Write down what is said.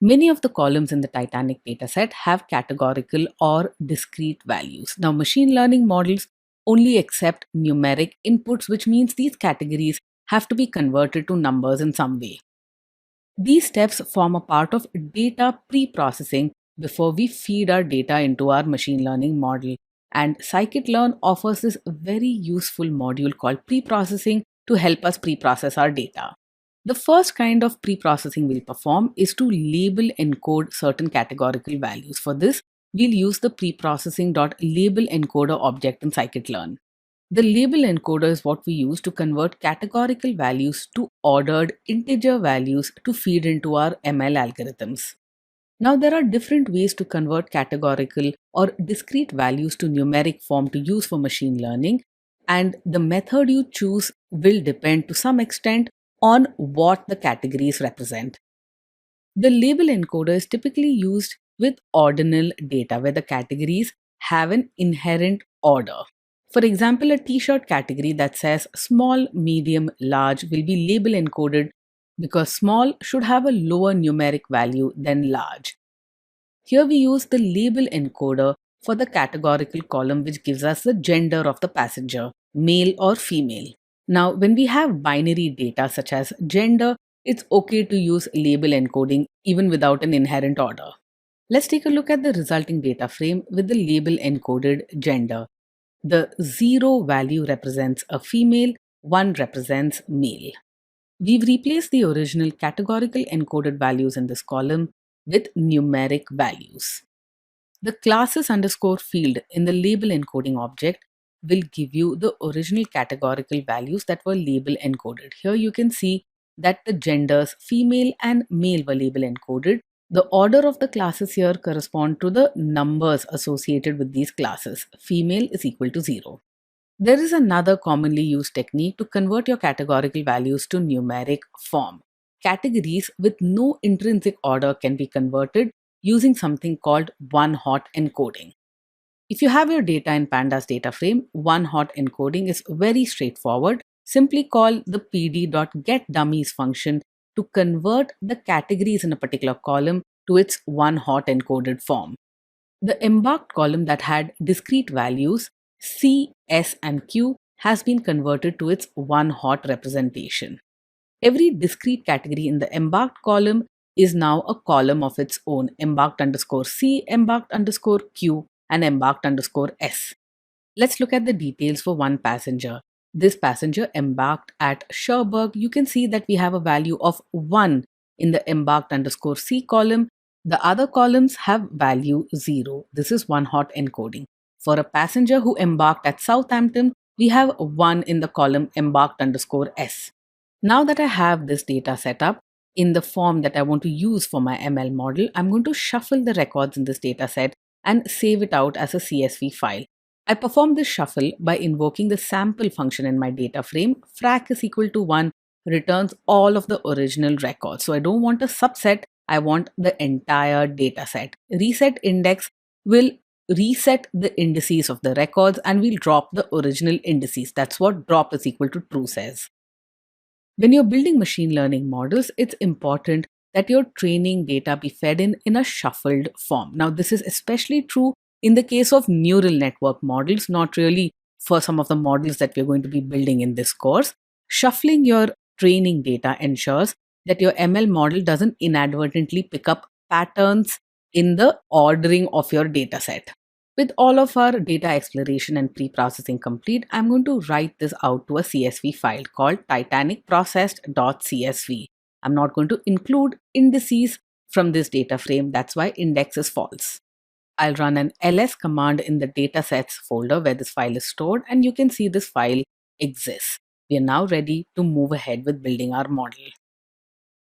Many of the columns in the Titanic dataset have categorical or discrete values. Now, machine learning models only accept numeric inputs, which means these categories have to be converted to numbers in some way. These steps form a part of data pre-processing before we feed our data into our machine learning model. And scikit-learn offers this very useful module called pre-processing to help us pre-process our data. The first kind of pre-processing we'll perform is to label encode certain categorical values. For this, we'll use the preprocessing.label encoder object in scikit-learn. The label encoder is what we use to convert categorical values to ordered integer values to feed into our ML algorithms. Now, there are different ways to convert categorical or discrete values to numeric form to use for machine learning, and the method you choose will depend to some extent on what the categories represent. The label encoder is typically used with ordinal data where the categories have an inherent order. For example, a t-shirt category that says small, medium, large will be label encoded because small should have a lower numeric value than large. Here we use the label encoder for the categorical column, which gives us the gender of the passenger, male or female. Now, when we have binary data such as gender, it's okay to use label encoding even without an inherent order. Let's take a look at the resulting data frame with the label encoded gender. The 0 value represents a female, 1 represents male. We've replaced the original categorical encoded values in this column with numeric values. The classes underscore field in the label encoding object will give you the original categorical values that were label encoded. Here you can see that the genders female and male were label encoded. The order of the classes here correspond to the numbers associated with these classes. Female is equal to 0. There is another commonly used technique to convert your categorical values to numeric form. Categories with no intrinsic order can be converted using something called one-hot encoding. If you have your data in Pandas data frame, one-hot encoding is very straightforward. Simply call the pd.getDummies function to convert the categories in a particular column to its one-hot encoded form. The embarked column that had discrete values C, S, and Q has been converted to its one-hot representation. Every discrete category in the embarked column is now a column of its own: embarked underscore C, embarked underscore Q, and embarked underscore S. Let's look at the details for one passenger. This passenger embarked at Cherbourg. You can see that we have a value of 1 in the embarked underscore C column. The other columns have value 0. This is one-hot encoding. For a passenger who embarked at Southampton, we have 1 in the column embarked underscore S. Now that I have this data set up in the form that I want to use for my ML model, I'm going to shuffle the records in this data set and save it out as a CSV file. I perform this shuffle by invoking the sample function in my data frame. Frac is equal to 1 returns all of the original records. So I don't want a subset, I want the entire data set. Reset index will reset the indices of the records and we'll drop the original indices. That's what drop is equal to true says. When you're building machine learning models, it's important that your training data be fed in a shuffled form. Now, this is especially true in the case of neural network models, not really for some of the models that we're going to be building in this course. Shuffling your training data ensures that your ML model doesn't inadvertently pick up patterns in the ordering of your data set. With all of our data exploration and pre-processing complete, I'm going to write this out to a CSV file called titanicprocessed.csv. I'm not going to include indices from this data frame. That's why index is false. I'll run an ls command in the datasets folder where this file is stored, and you can see this file exists. We are now ready to move ahead with building our model.